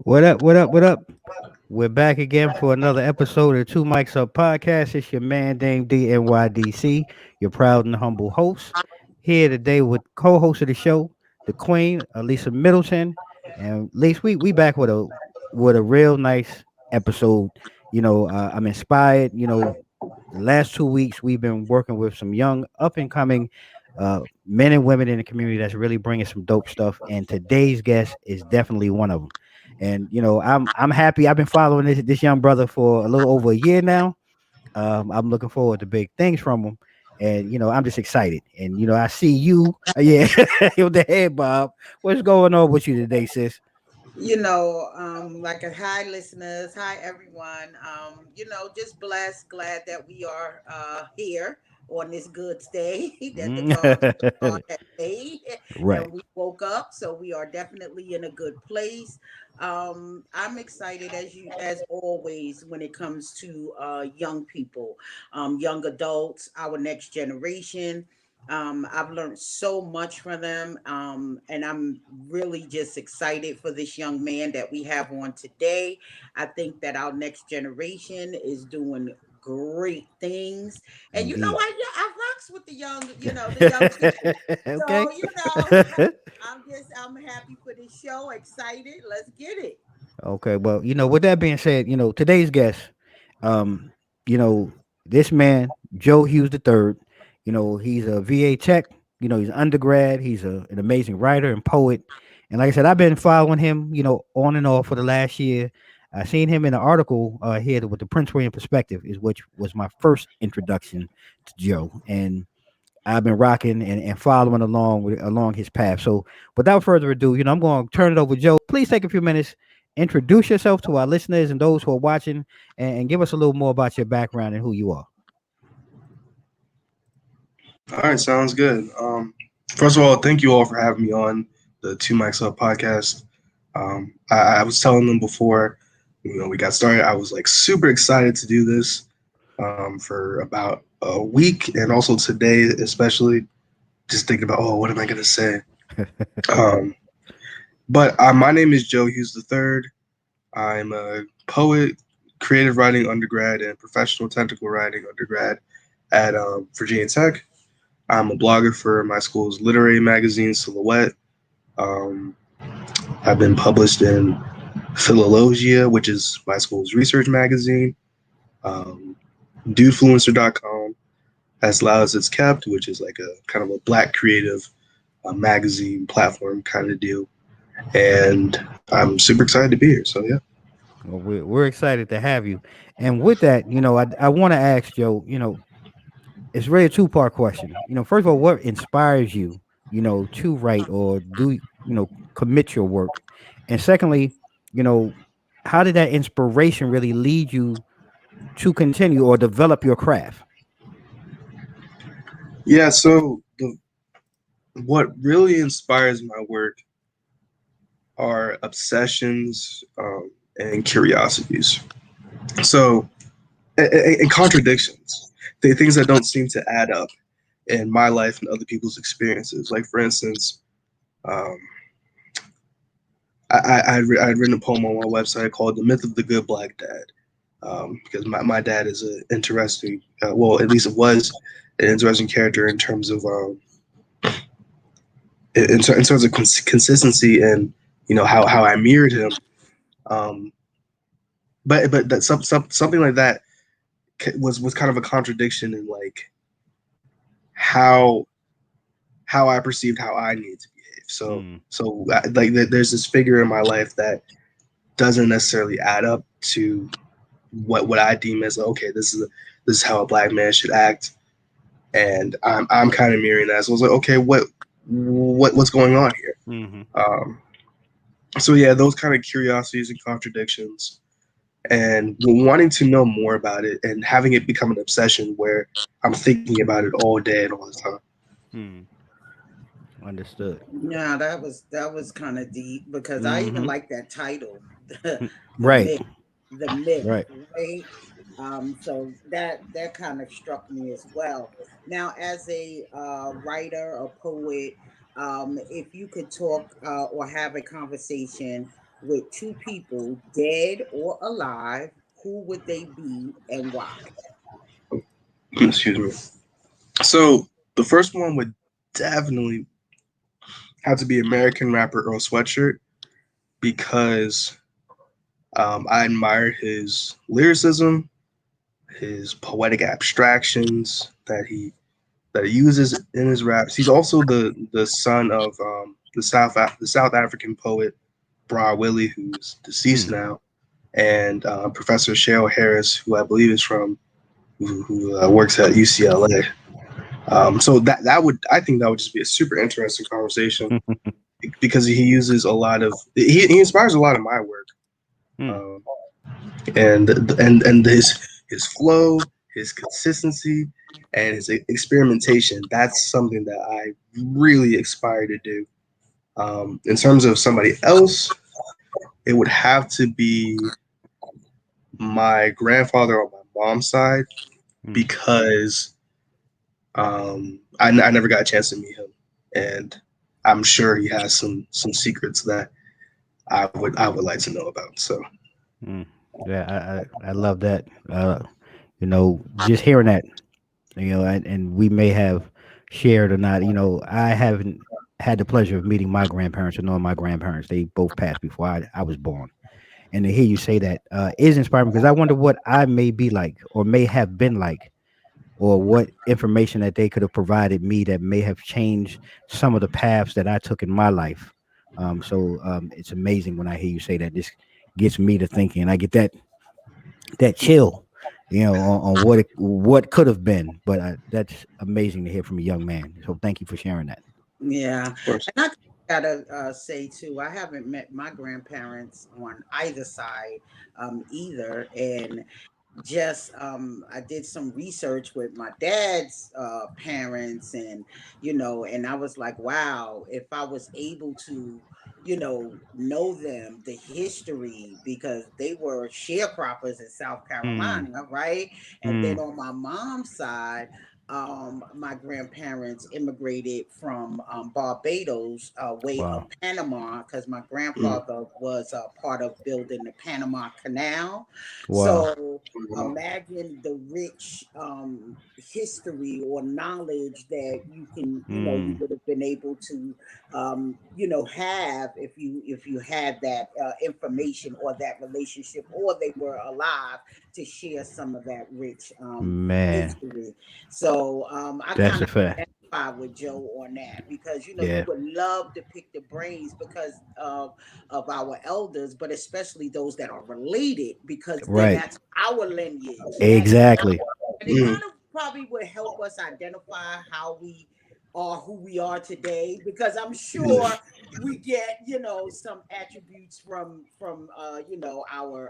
What up? What up? What up? We're back again for another episode of Two Mics Up Podcast. It's your man, Dame DNYDC, your proud and humble host. Here today with co-host of the show, the Queen, Elisa Middleton. And Lisa, we back with a real nice episode. I'm inspired. The last 2 weeks we've been working with some young, up and coming men and women in the community that's really bringing some dope stuff. And today's guest is definitely one of them. And I'm happy. I've been following this young brother for a little over a year now. I'm looking forward to big things from him, and I'm just excited. And I see you, yeah, with the head bob. What's going on with you today, sis? Like a hi listeners, hi everyone. Just blessed, glad that we are here on this good day that God Mm. has made, Right, and we woke up, so we are definitely in a good place. I'm excited as always when it comes to young people, young adults, our next generation. I've learned so much from them, and I'm really just excited for this young man that we have on today. I think that our next generation is doing great things, and indeed. I rocks with the young people. Okay. So I'm happy for this show, excited. Let's get it. Okay, well, with that being said, today's guest, um, you know, this man, Joe Hughes III, he's a VA tech, he's an undergrad, he's an amazing writer and poet. And like I said, I've been following him, on and off for the last year. I seen him in an article here with the Prince William perspective, is which was my first introduction to Joe. And I've been rocking and following along his path. So without further ado, I'm going to turn it over to Joe. Please take a few minutes, introduce yourself to our listeners and those who are watching, and give us a little more about your background and who you are. All right, sounds good. First of all, thank you all for having me on the Two Mics Up podcast. I was telling them before, we got started. I was like super excited to do this for about a week, and also today, especially just thinking about, oh, what am I gonna say? Um, but my name is Joe Hughes III. I'm a poet, creative writing undergrad, and professional technical writing undergrad at Virginia Tech. I'm a blogger for my school's literary magazine, Silhouette. Um, I've been published in Philologia, which is my school's research magazine, um, Dudefluencer.com, As Loud as It's Kept, which is like a kind of a black creative magazine platform kind of deal. And I'm super excited to be here. So, yeah. Well, we're excited to have you. And with that, I want to ask Joe, it's really a two-part question. First of all, what inspires you, to write or commit your work? And secondly, you know, how did that inspiration really lead you to continue or develop your craft? Yeah, so what really inspires my work are obsessions and curiosities. So, and contradictions, the things that don't seem to add up in my life and other people's experiences. Like, for instance, um, I'd written a poem on my website called "The Myth of the Good Black Dad," because my dad is an interesting, well, at least it was an interesting character in terms of in terms of consistency and how I mirrored him. Um, but that something like that was kind of a contradiction in like how I perceived how I needed to behave. Mm, Like there's this figure in my life that doesn't necessarily add up to what I deem as okay, this is how a black man should act, and I'm kind of mirroring that. So I was like, okay, what's going on here? mm-hmm. Um, so yeah, those kind of curiosities and contradictions, and wanting to know more about it, and having it become an obsession where I'm thinking about it all day and all the time. Mm, understood. Yeah, that was kind of deep because I even Mm-hmm. like that title, the, the Right, myth, the myth, right. right? So that kind of struck me as well. Now, as a writer or poet, if you could talk or have a conversation with two people, dead or alive, who would they be and why? Excuse me. So the first one would definitely have to be American rapper Earl Sweatshirt because I admire his lyricism, his poetic abstractions that he uses in his raps. He's also the son of the South African poet Bra Willie, who's deceased Mm, now, and Professor Cheryl Harris, who I believe is from who works at UCLA. So that would I think that would just be a super interesting conversation because he uses a lot of he inspires a lot of my work. mm, Um, and his flow, his consistency, and his experimentation. That's something that I really aspire to do. In terms of somebody else, it would have to be my grandfather on my mom's side mm, because I never got a chance to meet him, and I'm sure he has some secrets that I would like to know about. So, mm. Yeah, I love that. Just hearing that, and we may have shared or not. I haven't had the pleasure of meeting my grandparents or knowing my grandparents. They both passed before I was born. And to hear you say that is inspiring because I wonder what I may be like or may have been like or what information that they could have provided me that may have changed some of the paths that I took in my life. So it's amazing when I hear you say that. This gets me to thinking. And I get that chill, on what could have been. But that's amazing to hear from a young man. So thank you for sharing that. Yeah, of course. and I gotta say too, I haven't met my grandparents on either side either, and just I did some research with my dad's parents, and and I was like, wow, if I was able to know them, the history, because they were sharecroppers in South Mm, Carolina, right? And then mm, on my mom's side, my grandparents immigrated from Barbados, way of wow. Panama, because my Mm. grandfather was part of building the Panama Canal. Wow. So imagine the rich history or knowledge that you Mm, would have been able to have if you had that information or that relationship, or they were alive to share some of that rich man, history. So I that's kind a of fact. identify with Joe on that, because you Yeah. would love to pick the brains because of our elders, but especially those that are related, because then Right. that's our lineage. That's Exactly. and it Mm. kind of probably would help us identify how we are who we are today, because I'm Yeah. sure we get some attributes from our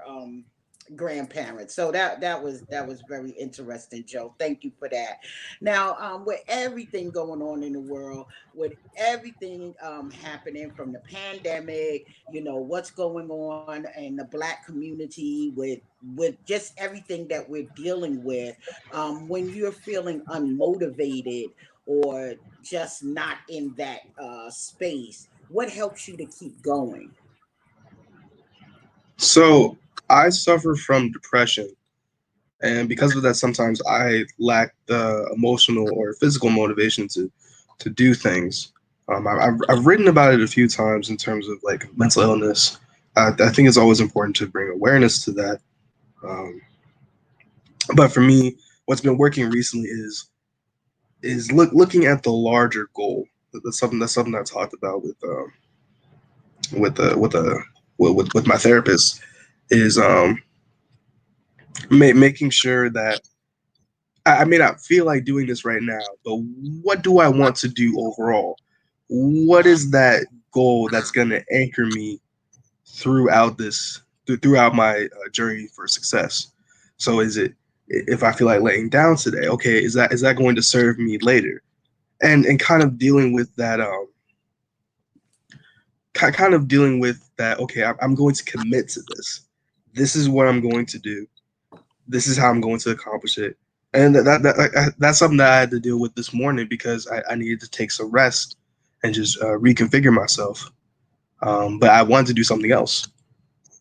grandparents. So that was very interesting, Joe. Thank you for that. Now, with everything going on in the world, with everything happening from the pandemic, what's going on in the Black community, with just everything that we're dealing with, when you're feeling unmotivated or just not in that space, what helps you to keep going? So I suffer from depression, and because of that, sometimes I lack the emotional or physical motivation to do things. I've written about it a few times in terms of like mental illness. I think it's always important to bring awareness to that. Um, but for me, what's been working recently is looking at the larger goal. That's something I talked about with the with my therapist is making sure that I may not feel like doing this right now, but what do I want to do overall? What is that goal that's going to anchor me throughout my journey for success? So is it if I feel like laying down today? Okay, is that going to serve me later? And kind of dealing with that kind of dealing with that. Okay, I'm going to commit to this. This is what I'm going to do. This is how I'm going to accomplish it. And that's something that I had to deal with this morning because I needed to take some rest and just reconfigure myself. But I wanted to do something else.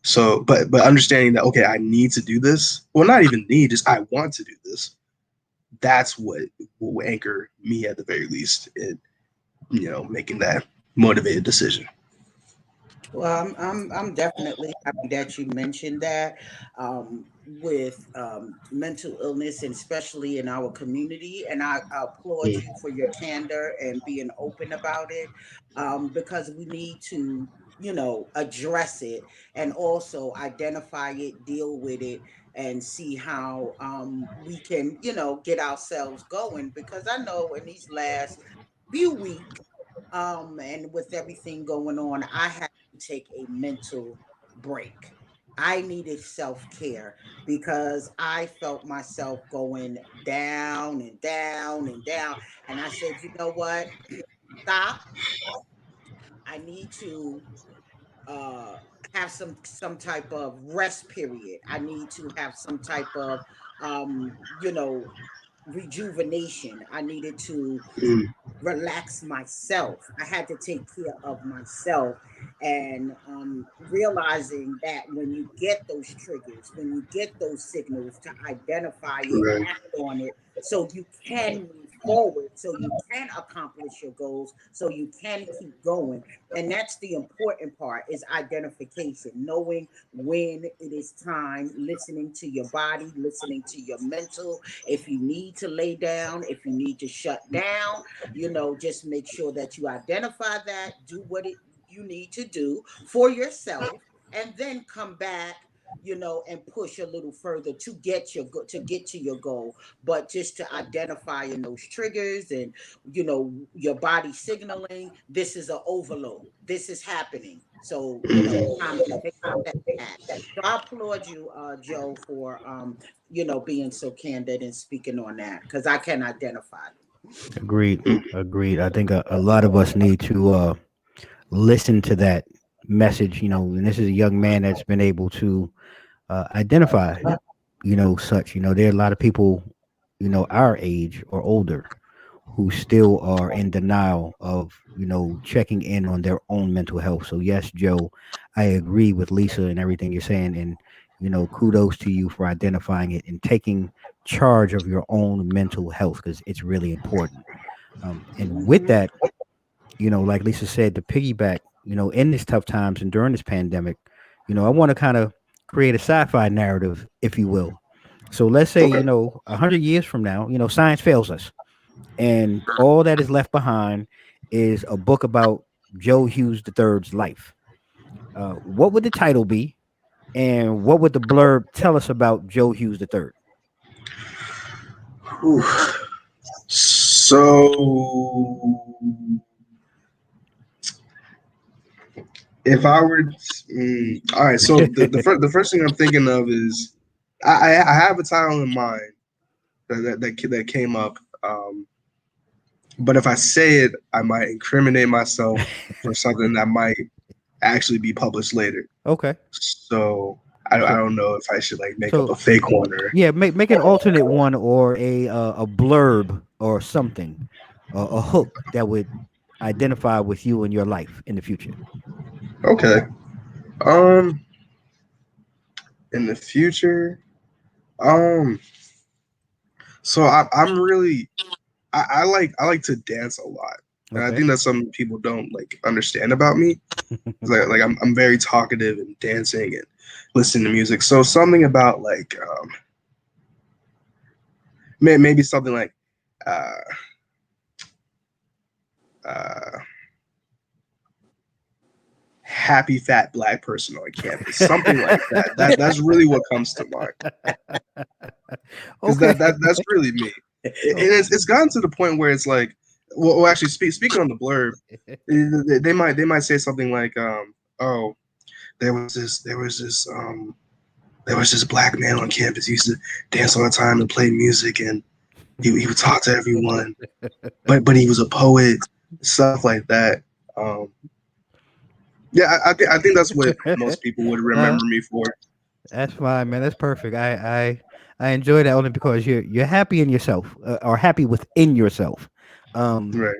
So, but understanding that, okay, I need to do this, well, not even need, just I want to do this. That's what will anchor me at the very least in, making that motivated decision. Well, I'm definitely happy that you mentioned that. With mental illness, and especially in our community, and I applaud you for your candor and being open about it, because we need to, address it and also identify it, deal with it, and see how we can, get ourselves going. Because I know in these last few weeks, and with everything going on, I had to take a mental break. I needed self care because I felt myself going down and down and down. And I said, you know what? Stop. I need to uh have some type of rest period. I need to have some type of you know rejuvenation. I needed to Mm, relax myself. I had to take care of myself, and realizing that when you get those triggers, when you get those signals, to identify it, right. act on it, so you can move forward, so you can accomplish your goals, so you can keep going. And that's the important part, is identification, knowing when it is time, listening to your body, listening to your mental. If you need to lay down, if you need to shut down, just make sure that you identify that, do what you need to do for yourself, and then come back, and push a little further to get to get to your goal. But just to identifying those triggers, and your body signaling this is an overload, this is happening, so time to take a step back. So I applaud you, Joe, for being so candid and speaking on that, because I can identify them. Agreed. Agreed. I think a lot of us need to listen to that message. And this is a young man that's been able to identify, such. There are a lot of people, our age or older, who still are in denial of, checking in on their own mental health. So yes, Joe, I agree with Lisa and everything you're saying, and kudos to you for identifying it and taking charge of your own mental health, because it's really important. And with Mhm. that, like Lisa said, to piggyback, in these tough times and during this pandemic, I want to kind of create a sci-fi narrative, if you will. So let's say, Okay. 100 years from now, science fails us, and all that is left behind is a book about Joe Hughes III's life. What would the title be, and what would the blurb tell us about Joe Hughes III? Whew. So, if I were, all right. So the first thing I'm thinking of is I have a title in mind that came up. But if I say it, I might incriminate myself for something that might actually be published later. Okay, So I so don't know if I should like make up so a fake one or. yeah, make an alternate one, or a blurb or something, a hook that would identify with you and your life in the future. Okay. Um, in the future, um, so I'm really I like to dance a lot, and I Okay. think that some people don't like understand about me. Like I'm very talkative and dancing and listening to music. So something about like maybe something like uh uh happy fat black person on campus, something like that. That's really what comes to mind because Okay. that's really me. And Okay. it's gotten to the point where it's like, well actually speaking on the blurb, they might say something like oh there was this black man on campus. He used to dance all the time and play music, and he would talk to everyone. But he was a poet, stuff like that. Um, yeah, I think that's what most people would Nah, remember me for. that's fine, man. That's perfect. I enjoy that only because you're happy in yourself, or happy within yourself. Right.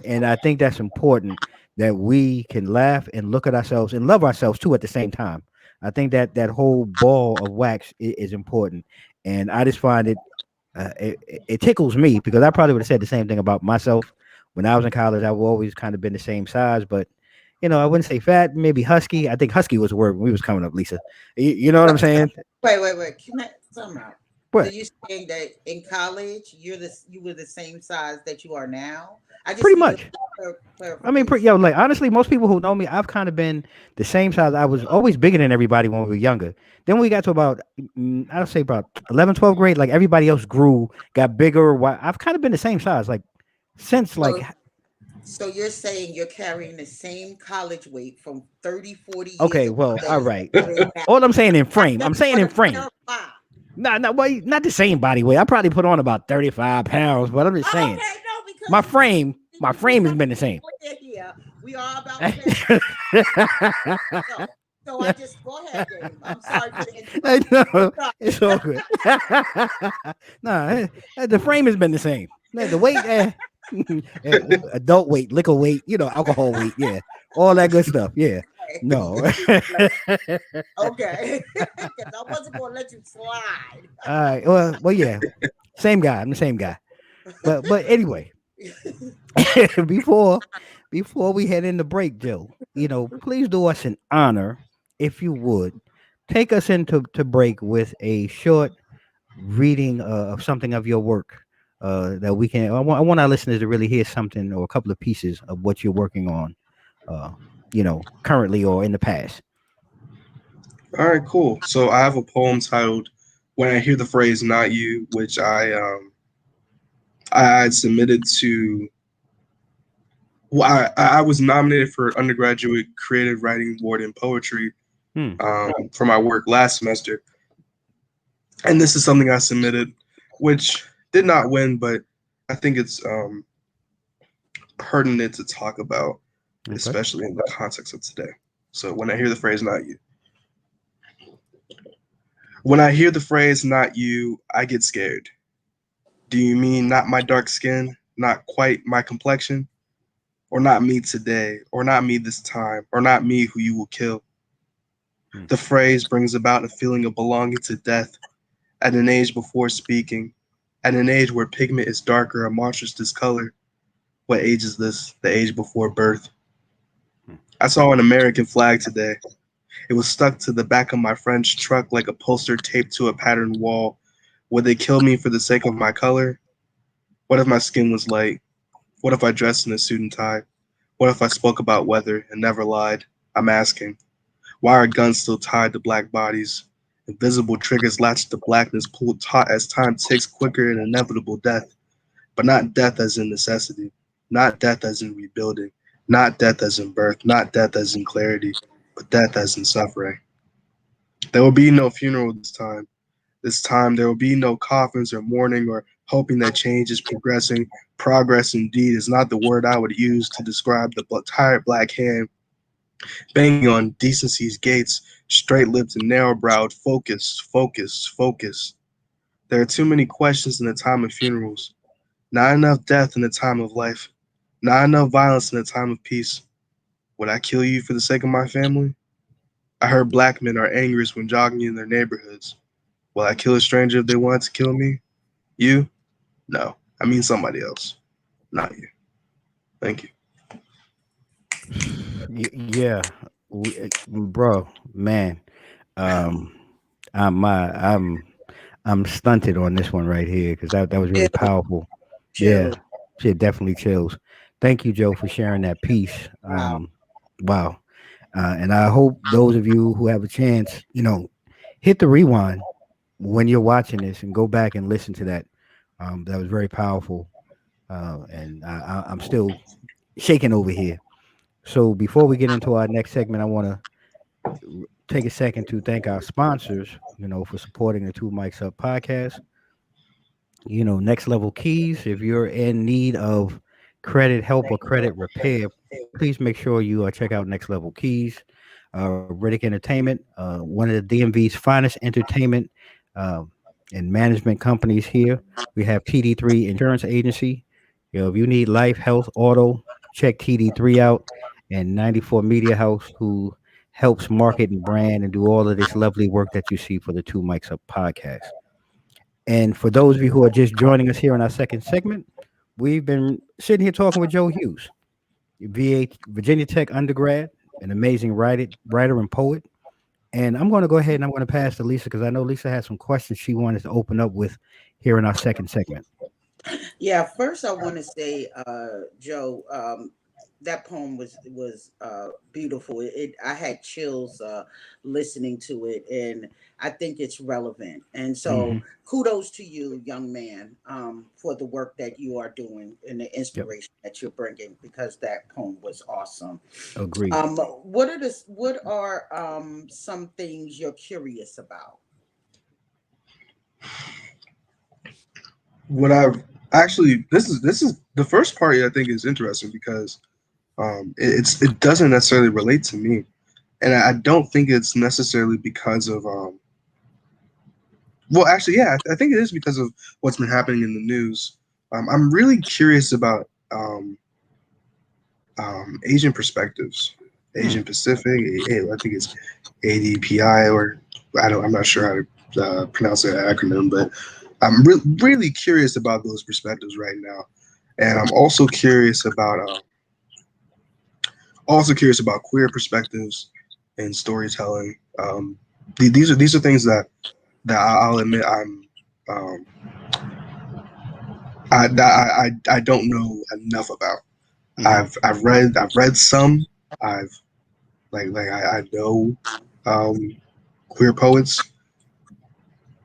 And I think that's important, that we can laugh and look at ourselves and love ourselves too at the same time. I think that that whole ball of wax is important, and I just find it tickles me because I probably would have said the same thing about myself when I was in college. I've always kind of been the same size, but I wouldn't say fat, maybe husky. I think husky was the word when we was coming up, Lisa. You know what I'm saying? Wait. Can I time out? So What? you saying that in college you were the same size that you are now? I just Pretty need a much. I mean, clarification. like honestly, most people who know me, I've kind of been the same size. I was always bigger than everybody when we were younger. Then when we got to about, I'd say about 11, 12th grade, like everybody else grew, got bigger. I've kind of been the same size, like since like, So so you're saying you're carrying the same college weight from 30, 40 years okay, ago well, that all you're right. carrying now. All I'm saying in I frame. I'm just saying want in to frame. clarify. Not the same body weight. I probably put on about 35 pounds, but I'm just Oh, saying okay, no, my because frame, my we frame has got to been the be same. clear here. We are about clarity. So, so I just go ahead, Dave. I'm sorry for the I interruption. know Sorry. it's all good. No, the frame has been the same. The weight, adult weight, liquor weight, alcohol weight, yeah, all that good stuff. Yeah, no. Okay, because I wasn't going to let you slide. All right. Well, yeah, same guy. I'm the same guy. But anyway, before before we head into break, Joe, please do us an honor, if you would, take us into to break with a short reading of something of your work that we can. I want our listeners to really hear something or a couple of pieces of what you're working on, uh, currently or in the past. All right, cool. So I have a poem titled "When I Hear the Phrase Not You," which I had submitted to. Well, I was nominated for undergraduate creative writing award in poetry Hmm. for my work last semester, and this is something I submitted, which did not win, but I think it's pertinent to talk about, Okay. especially in the context of today. So when I hear the phrase "not you," when I hear the phrase "not you," I get scared. Do you mean not my dark skin, not quite my complexion, or not me today, or not me this time, or not me who you will kill? Hmm. The phrase brings about a feeling of belonging to death at an age before speaking, at an age where pigment is darker, a monstrous discolor. What age is this? The age before birth. Hmm. I saw an American flag today. It was stuck to the back of my French truck like a poster taped to a patterned wall. Would they kill me for the sake of my color? What if my skin was light? What if I dressed in a suit and tie? What if I spoke about weather and never lied? I'm asking. Why are guns still tied to black bodies? Invisible triggers latched to blackness, pulled taut as time ticks quicker in inevitable death. But not death as in necessity, not death as in rebuilding, not death as in birth, not death as in clarity, but death as in suffering. There will be no funeral this time. This time there will be no coffins or mourning or hoping that change is progressing. Progress indeed is not the word I would use to describe the tired black hand banging on decency's gates, straight-lipped and narrow-browed. Focus, focus, focus. There are too many questions in the time of funerals. Not enough death in the time of life. Not enough violence in the time of peace. Would I kill you for the sake of my family? I heard black men are angriest when jogging in their neighborhoods. Will I kill a stranger if they wanted to kill me? You? No. I mean somebody else. Not you. Thank you. Yeah, bro, man. Um, I'm stunted on this one right here because that was really Chill, powerful. chill. Yeah, shit definitely chills. Thank you, Joe, for sharing that piece. Wow. Wow. And I hope those of you who have a chance, hit the rewind when you're watching this and go back and listen to that. That was very powerful. And I'm still shaking over here. So before we get into our next segment, I want to take a second to thank our sponsors, for supporting the Two Mics Up podcast. Next Level Keys. If you're in need of credit help or credit repair, please make sure you check out Next Level Keys. Riddick Entertainment, one of the DMV's finest entertainment um, and management companies here. We have TD3 Insurance Agency. If you need life, health, auto, check TD3 out, and 94 Media House, who helps market and brand and do all of this lovely work that you see for the Two Mics Up podcast. And for those of you who are just joining us here in our second segment, we've been sitting here talking with Joe Hughes, Virginia Tech undergrad, an amazing writer and poet. And I'm going to go ahead and I'm going to pass to Lisa because I know Lisa has some questions she wanted to open up with here in our second segment. Yeah, first I want to say, Joe, that poem was beautiful. I had chills listening to it, and I think it's relevant. And so, Hmm. kudos to you, young man, for the work that you are doing and the Yep. inspiration that you're bringing. Because that poem was awesome. Agreed. What are some things you're curious about? What I actually this is the first part I think is interesting because it doesn't necessarily relate to me, and I don't think it's necessarily because of well, actually, yeah, I think it is because of what's been happening in the news. I'm really curious about Asian perspectives, Hmm. Asian Pacific. I think it's ADPI, or I'm not sure how to pronounce that acronym, but I'm really curious about those perspectives right now, and I'm also curious about queer perspectives and storytelling. These are things that I'll admit um, I don't know enough about. Hmm. I've read some. I've I know um, queer poets,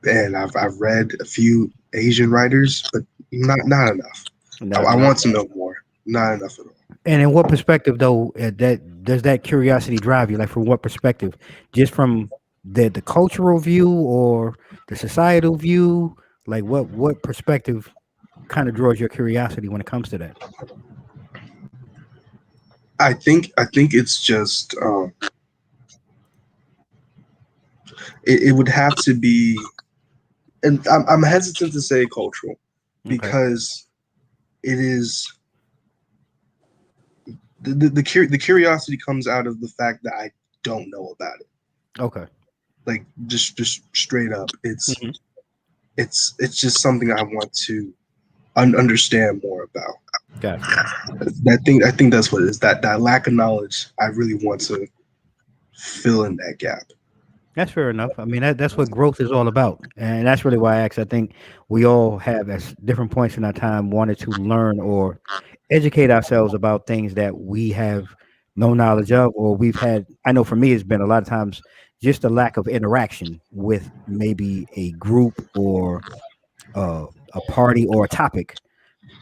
and I've read a few Asian writers, but not enough. Not I enough. want to know more. Not enough at all. And in what perspective, though, that does that curiosity drive you? Like, from what perspective? Just from the cultural view or the societal view? Like, what perspective kind of draws your curiosity when it comes to that? I think it's just it would have to be, and I'm hesitant to say cultural Okay. because it is the curiosity comes out of the fact that I don't know about it. Okay. Like just straight up, Hmm. it's just something I want to understand more about. Gotcha. I think that's what it is. That lack of knowledge, I really want to fill in that gap. That's fair enough. I mean, that's what growth is all about, and that's really why I asked. I think we all have, at different points in our time, wanted to learn or educate ourselves about things that we have no knowledge of, or we've had. I know for me, it's been a lot of times just a lack of interaction with maybe a group or uh, a party or a topic.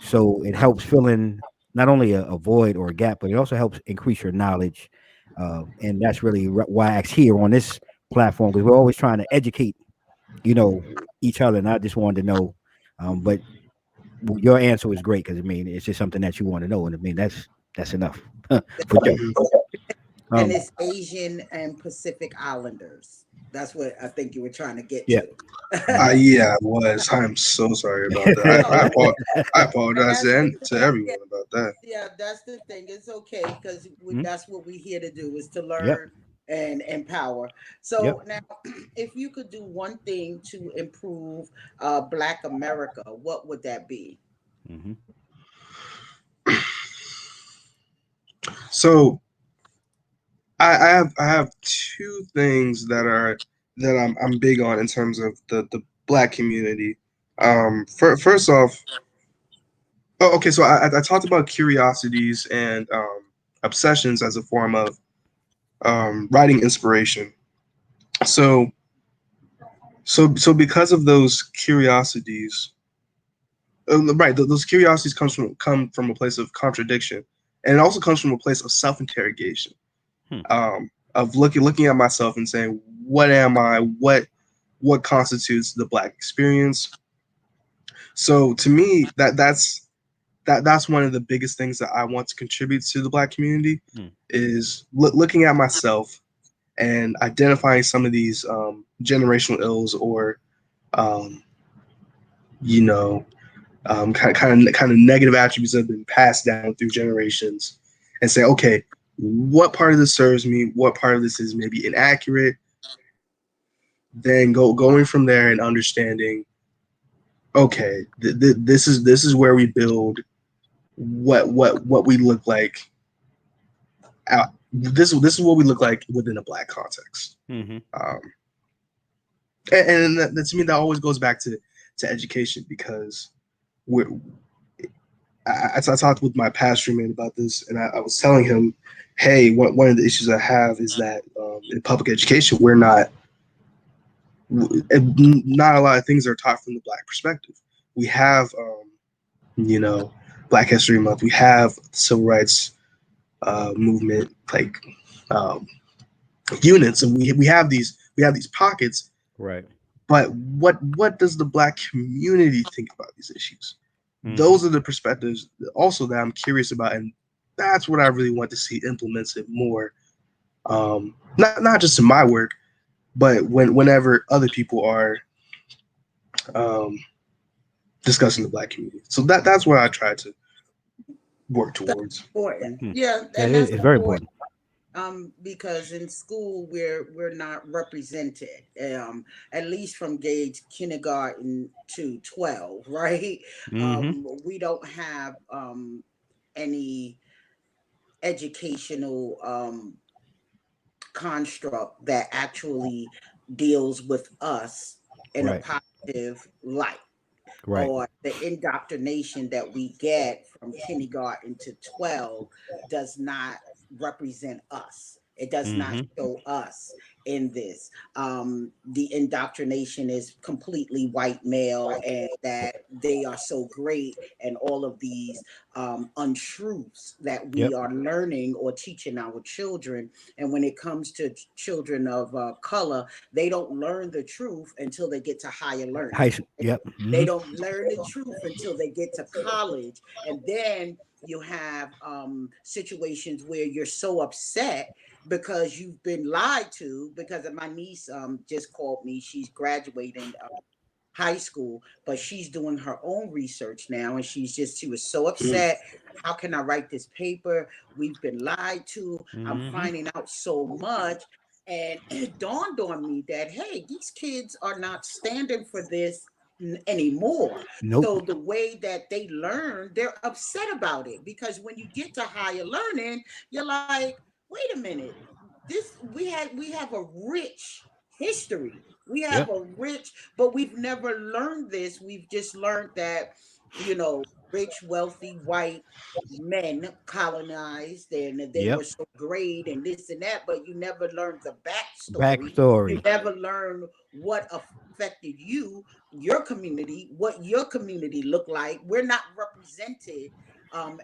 So it helps fill in not only a void or a gap, but it also helps increase your knowledge. And that's really why I asked here on this platform, because we're always trying to educate, each other. And I just wanted to know, but your answer was great because I mean it's just something that you want to know, and I mean that's enough for Joe. Mhm. And Um, it's Asian and Pacific Islanders. That's what I think you were trying to get yeah. to. Mhm. Yeah, I was. I'm so sorry about that. No, I and apologize that's to yeah, everyone about that. yeah, that's the thing. It's okay because Mhm. that's what we're here to do is to Yep. learn and empower. Yep. So now, if you could do one thing to improve Black America, what would that be? Hmm. So I have two things that I'm big on in terms of the black community. First off, oh, okay. So I talked about curiosities and obsessions as a form of writing inspiration. So so because of those curiosities, right, those curiosities come from a place of contradiction, and it also comes from a place of self interrogation. Hmm. Of looking at myself and saying, what am I? What constitutes the black experience? So to me, that's one of the biggest things that I want to contribute to the black community Hmm. is looking at myself and identifying some of these generational ills or um, you know kind of negative attributes that have been passed down through generations, and say, okay, what part of this serves me, what part of this is maybe inaccurate, then going from there and understanding, okay, this is where we build what we look like out. This is what we look like within a black context. Mm-hmm. Um, and that, to me, that always goes back to education, because we're, I talked with my pastor man about this, and I was telling him, hey, one of the issues I have is that in public education, not a lot of things are taught from the black perspective. We have, you know, Black History Month. We have civil rights movement, like um, units, and we have these pockets. Right. But what does the black community think about these issues? Mm-hmm. Those are the perspectives also that I'm curious about, and that's what I really want to see implemented more. Not just in my work, but whenever other people are um, discussing the black community. So that's what I try to work That's towards. important. Hmm. Yeah, That and is that's it's very important. important. Because in school we're not represented. At least from grades kindergarten to 12, right? Mm-hmm. We don't have any educational construct that actually deals with us in a Right. positive light, Right. or the indoctrination that we get from kindergarten to 12 does not represent us. It does not Mm-hmm. show us in this. The indoctrination is completely white male, and that they are so great, and all of these untruths that we Yep. are learning or teaching our children. And when it comes to children of color, they don't learn the truth until they get to higher learning. Yep. They Mm-hmm. don't learn the truth until they get to college. And then you have situations where you're so upset because you've been lied to. Because my niece just called me. She's graduating high school, but she's doing her own research now. And she was so Mm. upset. How can I write this paper? We've been lied to. I'm Mm-hmm. finding out so much. And it dawned on me that, hey, these kids are not standing for this anymore. Nope. So the way that they learn, they're upset about it, because when you get to higher learning, you're like, wait a minute, this we have a rich history. We have Yep. a rich, but we've never learned this. We've just learned that, rich, wealthy, white men colonized, and they were Yep. so great and this and that, but you never learned the backstory. You Backstory. never learned what affected you, your community, what your community looked like. We're not represented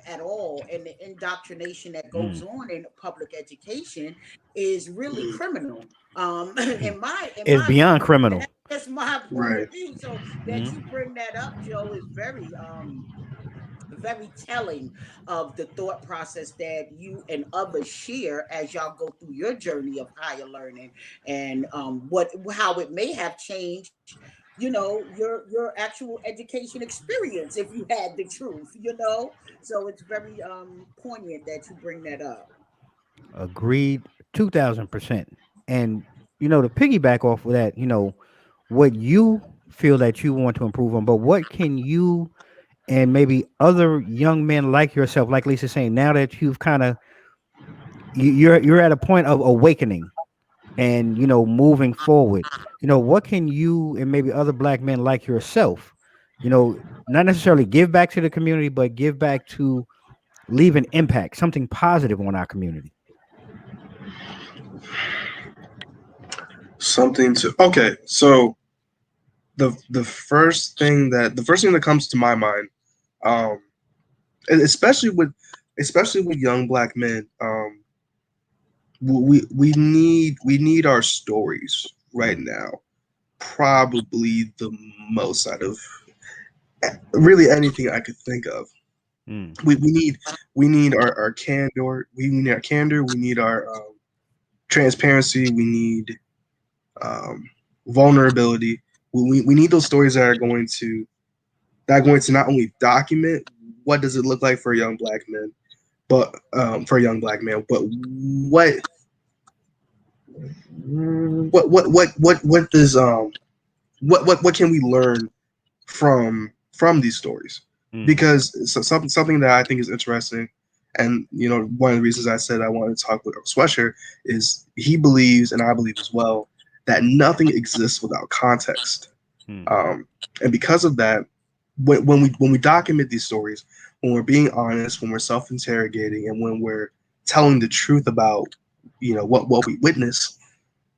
at all, and the indoctrination that goes Mm. on in public education is really criminal. In my It's beyond opinion, and criminal. that's my point Right. of view. So that Mm-hmm. you bring that up, Joe, is very telling of the thought process that you and others share as y'all go through your journey of higher learning, and what how it may have changed, your actual education experience, if you had the truth. So it's very poignant that you bring that up. Agreed. 2000%. And to piggyback off of that, what you feel that you want to improve on, but what can you and maybe other young men like yourself, like Lisa saying, now that you've kind of you're at a point of awakening and moving forward, what can you and maybe other black men like yourself, you know not necessarily give back to the community, but give back to leave an impact, something positive on our community. Something to okay. So the first thing that comes to my mind, um, and especially with young black men, we need our stories right now, probably the most out of really anything I could think of. Mm. We need our candor. We need our candor. We need our transparency. We need um, vulnerability. We need those stories that are going to not only document what does it look like for a young black man, but for a young black man. But what does what can we learn from these stories? Mm-hmm. Because something that I think is interesting, and one of the reasons I said I wanted to talk with Sweatshirt is he believes, and I believe as well, that nothing exists without context. Mm. And because of that, when we document these stories, when we're being honest, when we're self-interrogating, and when we're telling the truth about what we witness,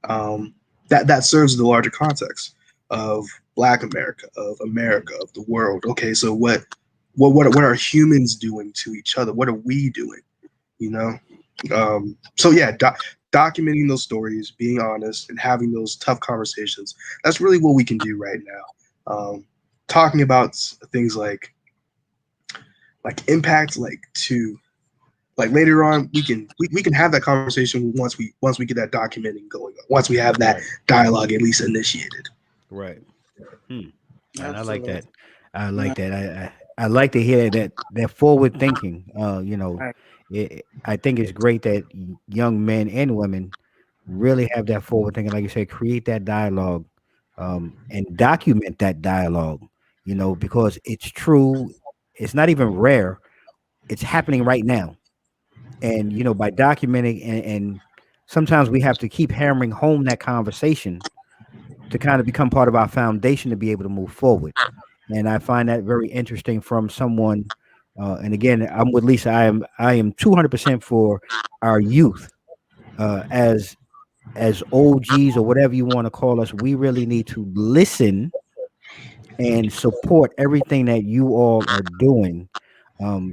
um, that serves the larger context of Black America, of the world. Okay, so what are humans doing to each other? What are we doing? You know. So yeah, documenting those stories, being honest, and having those tough conversations. That's really what we can do right now. Talking about things like impact, like to like later on we can have that conversation once we get that documenting going on, once we have that Right. dialogue at least initiated. Right. Hmm. And I like Absolutely. that. I like Yeah. that. I like to hear that forward thinking. Right. I think it's great that young men and women really have that forward thinking, like you said, create that dialogue, and document that dialogue. Because it's true. It's not even rare. It's happening right now. And by documenting, and sometimes we have to keep hammering home that conversation to kind of become part of our foundation to be able to move forward. And I find that very interesting from someone. And again, I'm with Lisa. I am 200% for our youth, as OGs or whatever you want to call us. We really need to listen and support everything that you all are doing,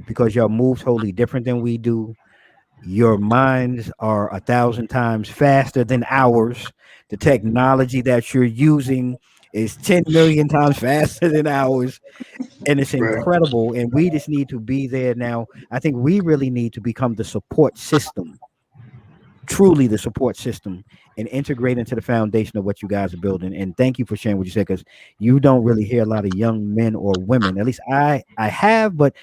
because y'all move totally different than we do. Your minds are 1,000 times faster than ours. The technology that you're using is 10 million times faster than ours. And it's Right. incredible. And we just need to be there now. I think we really need to become the support system, truly the support system, and integrate into the foundation of what you guys are building. And thank you for sharing what you said, because you don't really hear a lot of young men or women. At least I have, but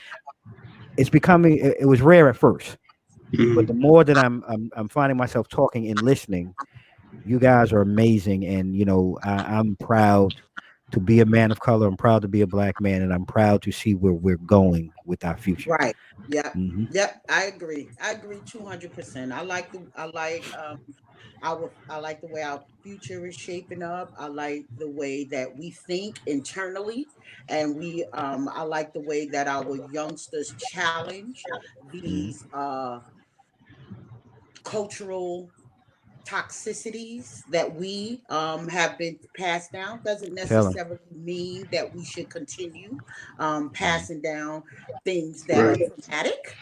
it's becoming. It was rare at first, but Mhm. the more that I'm finding myself talking and listening, you guys are amazing. And I'm proud to be a man of color. I'm proud to be a black man, and I'm proud to see where we're going with our future. Right. Yep. Hmm. Yep. I agree 200%. I like the way our future is shaping up. I like the way that we think internally, and I like the way that our youngsters challenge Hmm. these cultural toxicities that we have been passed down. Doesn't Tell him. necessarily mean that we should continue Hmm. passing down things that are Right. traumatic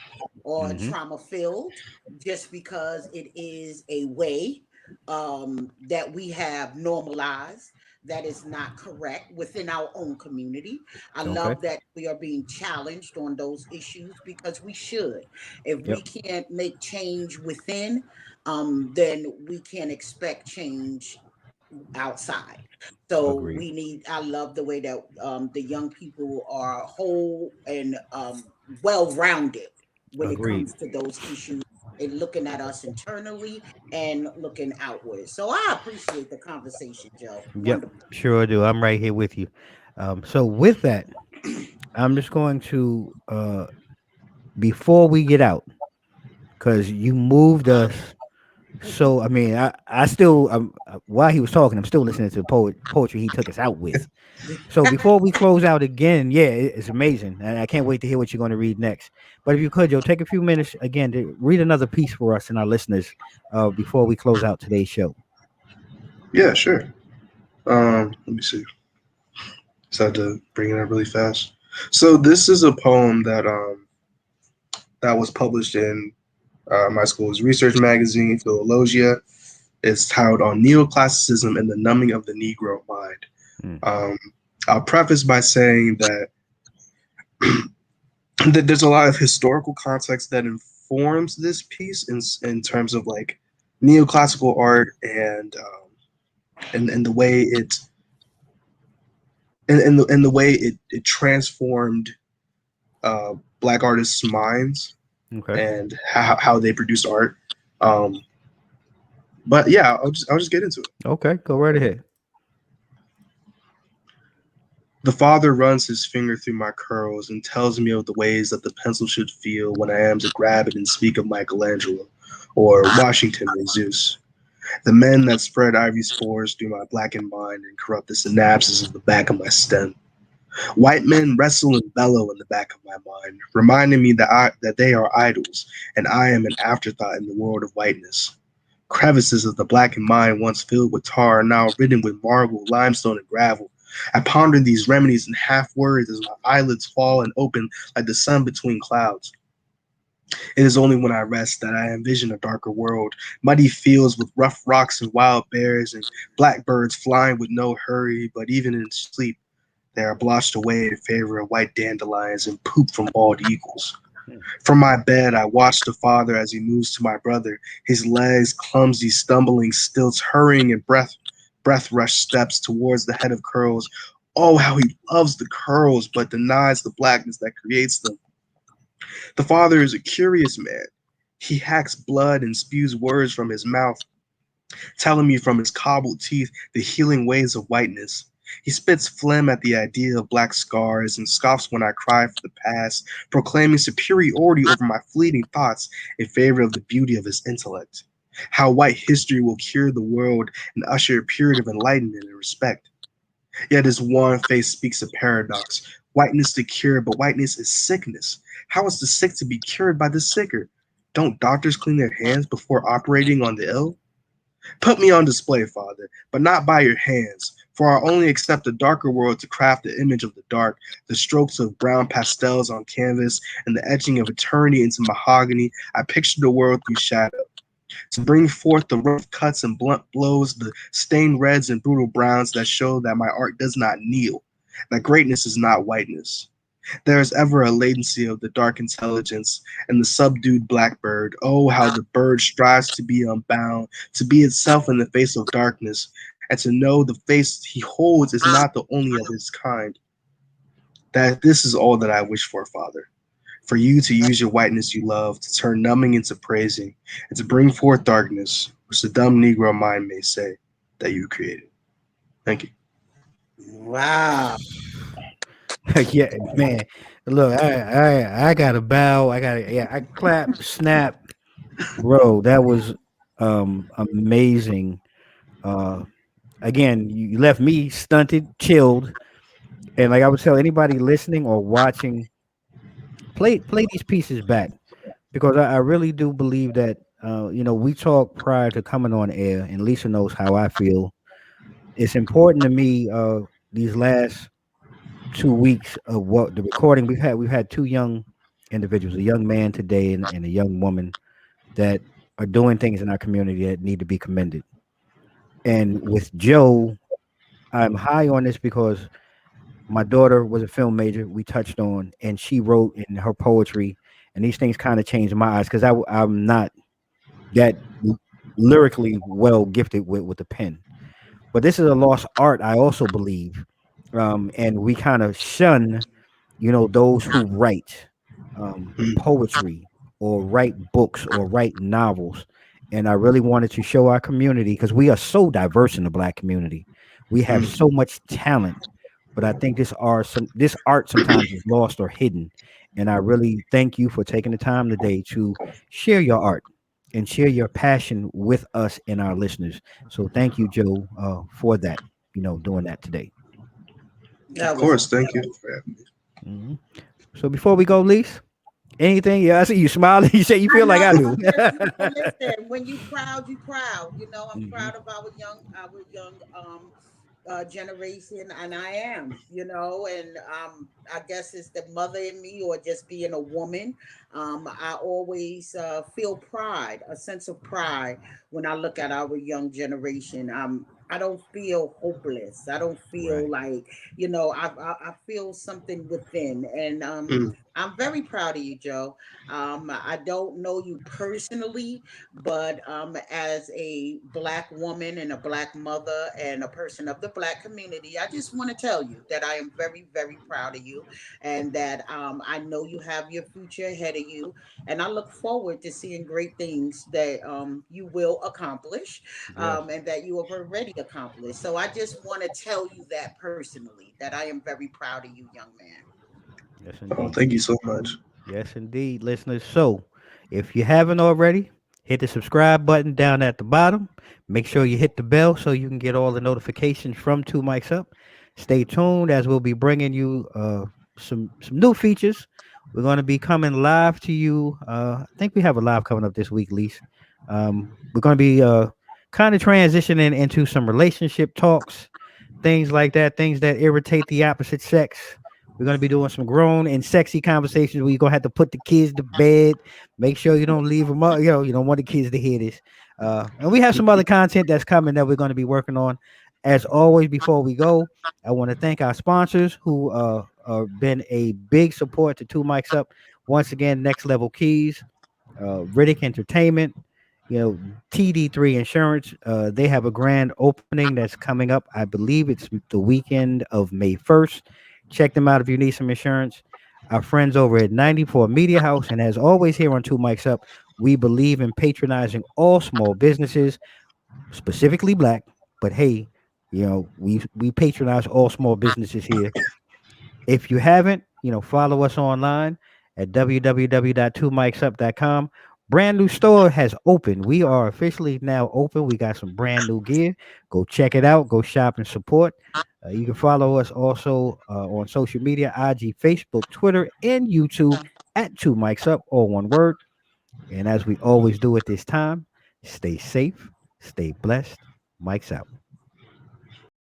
or Hmm. trauma filled just because it is a way that we have normalized that is not correct within our own community. I Okay. love that we are being challenged on those issues because we should. If we Yep. can't make change within, then we can expect change outside. So Agreed. I love the way that the young people are whole and well rounded when it Agreed. comes to those issues and looking at us internally and looking outwards. So I appreciate the conversation, Joe. Yep. Wonderful. Sure do. I'm right here with you. So with that, I'm just going to, before we get out, because you moved us. So I mean, I still, while he was talking, I'm still listening to the poetry he took us out with. So before we close out again, yeah, it's amazing, and I can't wait to hear what you're going to read next. But if you could, Joe, take a few minutes again to read another piece for us and our listeners, before we close out today's show. Yeah, sure. Let me see. Just had to bring it up really fast. So this is a poem that was published in my school's research magazine, Philologia. It's titled "On Neoclassicism and the Numbing of the Negro Mind." Mm, Um, I'll preface by saying that that there's a lot of historical context that informs this piece in terms of like neoclassical art and the way it transformed Black artists' minds. Okay. and how they produce art. Um, but yeah, I'll just get into it. Okay. Go right ahead. The father runs his finger through my curls and tells me of the ways that the pencil should feel when I am to grab it and speak of Michelangelo or Washington or Zeus. The men that spread ivy spores through my blackened mind and corrupt the synapses of the back of my stem. White men wrestle and bellow in the back of my mind, reminding me that they are idols and I am an afterthought in the world of whiteness. Crevices of the blackened mind once filled with tar are now ridden with marble, limestone, and gravel. I ponder these remedies in half words as my eyelids fall and open like the sun between clouds. It is only when I rest that I envision a darker world, muddy fields with rough rocks and wild bears, and blackbirds flying with no hurry, but even in sleep, they are blotched away in favor of white dandelions and poop from bald eagles. Hmm. From my bed, I watch the father as he moves to my brother, his legs clumsy, stumbling, stilts, hurrying in breath rush steps towards the head of curls. Oh, how he loves the curls, but denies the blackness that creates them. The father is a curious man. He hacks blood and spews words from his mouth, telling me from his cobbled teeth the healing ways of whiteness. He spits phlegm at the idea of black scars and scoffs when I cry for the past, proclaiming superiority over my fleeting thoughts in favor of the beauty of his intellect. How white history will cure the world and usher a period of enlightenment and respect. Yet his worn face speaks a paradox. Whiteness to cure, but whiteness is sickness. How is the sick to be cured by the sicker? Don't doctors clean their hands before operating on the ill? Put me on display, Father, but not by your hands, for I only accept a darker world to craft the image of the dark, the strokes of brown pastels on canvas, and the etching of eternity into mahogany. I picture the world through shadow. To bring forth the rough cuts and blunt blows, the stained reds and brutal browns that show that my art does not kneel, that greatness is not whiteness. There is ever a latency of the dark intelligence and the subdued blackbird. Oh, how the bird strives to be unbound, to be itself in the face of darkness, and to know the face he holds is not the only of its kind. That this is all that I wish for, Father. For you to use your whiteness you love to turn numbing into praising, and to bring forth darkness, which the dumb Negro mind may say that you created. Thank you. Wow. Yeah, man. Look, I got to bow. I got to, yeah, I clap, snap. Bro, that was amazing. Uh Again, you left me stunted, chilled, and like I would tell anybody listening or watching, play these pieces back because I really do believe that we talked prior to coming on air, and Lisa knows how I feel. It's important to me. These last 2 weeks of what the recording we've had two young individuals, a young man today and a young woman that are doing things in our community that need to be commended. And with Joe, I'm high on this because my daughter was a film major. We touched on, and she wrote in her poetry, and these things kind of changed my eyes because I'm not that lyrically well gifted with the pen. But this is a lost art, I also believe, and we kind of shun, those who write Mm, poetry or write books or write novels. And I really wanted to show our community because we are so diverse in the Black community. We have mm, so much talent, but I think this art sometimes is lost or hidden. And I really thank you for taking the time today to share your art and share your passion with us and our listeners. So thank you, Joe, for that. Doing that today. of That was course, thank you for having me. Mhm. So before we go, Lise, anything? Yeah, I see you smiling. You say you I feel like know. I do. Listen, when you proud, you proud. I'm Mhm. proud of our young generation, and I am. And I guess it's the mother in me, or just being a woman. I always feel pride, a sense of pride, when I look at our young generation. I don't feel hopeless. I don't feel Right. like, I feel something within. And Mm. I'm very proud of you, Joe. I don't know you personally, but as a black woman and a black mother and a person of the black community, I just want to tell you that I am very, very proud of you, and that I know you have your future ahead of you. And I look forward to seeing great things that you will accomplish, Yes. and that you have already accomplished. So I just want to tell you that personally, that I am very proud of you, young man. Yes, Oh, indeed. thank you so much. Yes, indeed, listeners. So, if you haven't already, hit the subscribe button down at the bottom. Make sure you hit the bell so you can get all the notifications from Two Mics Up. Stay tuned as we'll be bringing you some new features. We're going to be coming live to you. I think we have a live coming up this week, Lise. We're going to be kind of transitioning into some relationship talks, things like that, things that irritate the opposite sex. We're gonna be doing some grown and sexy conversations where you're gonna have to put the kids to bed. Make sure you don't leave them up. You don't want the kids to hear this. And we have some other content that's coming that we're gonna be working on. As always, before we go, I want to thank our sponsors who been a big support to Two Mics Up. Once again, Next Level Keys, Riddick Entertainment, TD3 Insurance. They have a grand opening that's coming up. I believe it's the weekend of May 1st. Check them out if you need some insurance. Our friends over at 94 Media House. And as always, here on Two Mics Up, we believe in patronizing all small businesses, specifically black. But hey, we patronize all small businesses here. If you haven't, follow us online at www.2micsup.com. Brand new store has opened. We are officially now open. We got some brand new gear. Go check it out. Go shop and support. You can follow us also on social media, IG, Facebook, Twitter, and YouTube at Two Mics Up, all one word. And as we always do at this time, stay safe, stay blessed. Mics out.